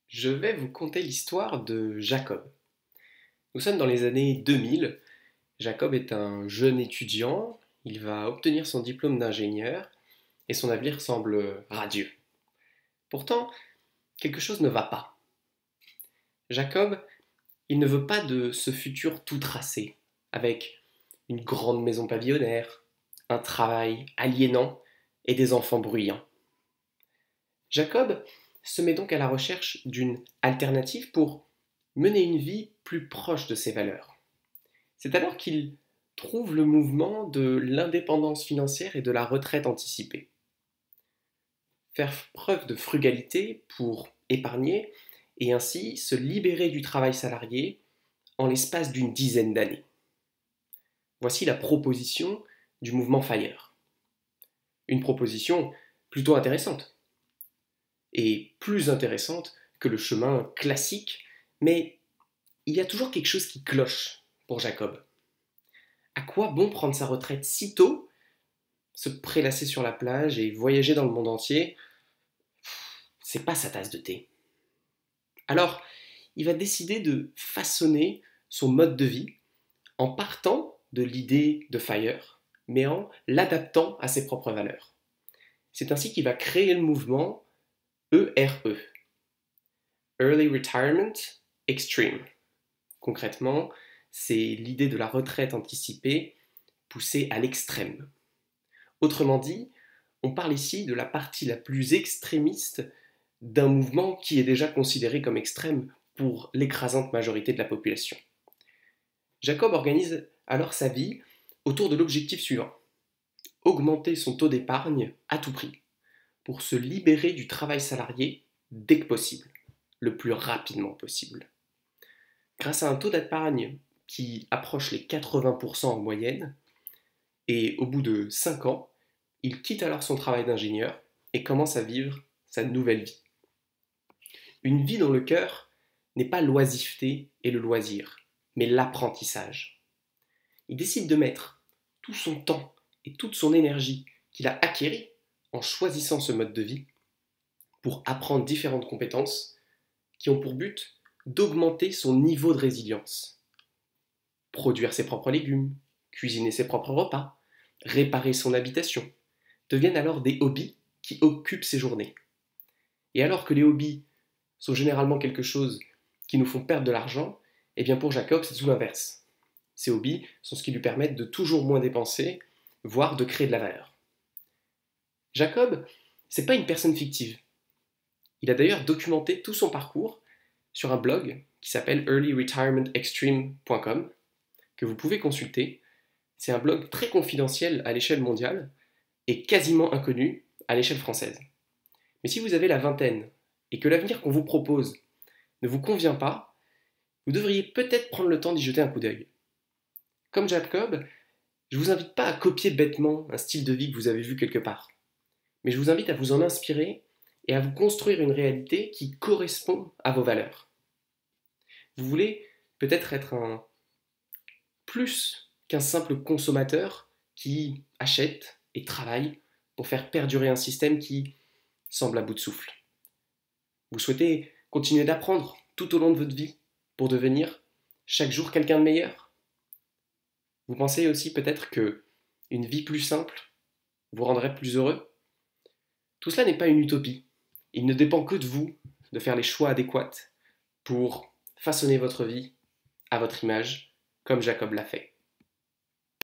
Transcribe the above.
Je vais vous conter l'histoire de Jacob. Nous sommes dans les années 2000. Jacob est un jeune étudiant, il va obtenir son diplôme d'ingénieur et son avenir semble radieux. Pourtant, quelque chose ne va pas. Jacob, il ne veut pas de ce futur tout tracé, avec une grande maison pavillonnaire, un travail aliénant et des enfants bruyants. Jacob se met donc à la recherche d'une alternative pour mener une vie plus proche de ses valeurs. C'est alors qu'il trouve le mouvement de l'indépendance financière et de la retraite anticipée. Faire preuve de frugalité pour épargner et ainsi se libérer du travail salarié en l'espace d'une dizaine d'années. Voici la proposition du mouvement FIRE. Une proposition plutôt intéressante. Et plus intéressante que le chemin classique, mais il y a toujours quelque chose qui cloche pour Jacob. À quoi bon prendre sa retraite si tôt, se prélasser sur la plage et voyager dans le monde entier? C'est pas sa tasse de thé. Alors, il va décider de façonner son mode de vie en partant de l'idée de FIRE, mais en l'adaptant à ses propres valeurs. C'est ainsi qu'il va créer le mouvement ERE, Early Retirement Extreme. Concrètement, c'est l'idée de la retraite anticipée poussée à l'extrême. Autrement dit, on parle ici de la partie la plus extrémiste d'un mouvement qui est déjà considéré comme extrême pour l'écrasante majorité de la population. Jacob organise alors sa vie autour de l'objectif suivant: augmenter son taux d'épargne à tout prix, pour se libérer du travail salarié dès que possible, le plus rapidement possible. Grâce à un taux d'épargne qui approche les 80% en moyenne, et au bout de 5 ans, il quitte alors son travail d'ingénieur et commence à vivre sa nouvelle vie. Une vie dont le cœur n'est pas l'oisiveté et le loisir, mais l'apprentissage. Il décide de mettre tout son temps et toute son énergie qu'il a acquérie en choisissant ce mode de vie pour apprendre différentes compétences qui ont pour but d'augmenter son niveau de résilience. Produire ses propres légumes, cuisiner ses propres repas, réparer son habitation, deviennent alors des hobbies qui occupent ses journées. Et alors que les hobbies sont généralement quelque chose qui nous font perdre de l'argent, eh bien pour Jacob, c'est tout l'inverse. Ces hobbies sont ce qui lui permettent de toujours moins dépenser, voire de créer de la valeur. Jacob, c'est pas une personne fictive. Il a d'ailleurs documenté tout son parcours sur un blog qui s'appelle earlyretirementextreme.com que vous pouvez consulter. C'est un blog très confidentiel à l'échelle mondiale et quasiment inconnu à l'échelle française. Mais si vous avez la vingtaine et que l'avenir qu'on vous propose ne vous convient pas, vous devriez peut-être prendre le temps d'y jeter un coup d'œil. Comme Jacob, je ne vous invite pas à copier bêtement un style de vie que vous avez vu quelque part, mais je vous invite à vous en inspirer et à vous construire une réalité qui correspond à vos valeurs. Vous voulez peut-être être un plus qu'un simple consommateur qui achète et travaille pour faire perdurer un système qui semble à bout de souffle. Vous souhaitez continuer d'apprendre tout au long de votre vie pour devenir chaque jour quelqu'un de meilleur. Vous pensez aussi peut-être que une vie plus simple vous rendrait plus heureux. Tout cela n'est pas une utopie. Il ne dépend que de vous de faire les choix adéquats pour façonner votre vie à votre image, comme Jacob l'a fait.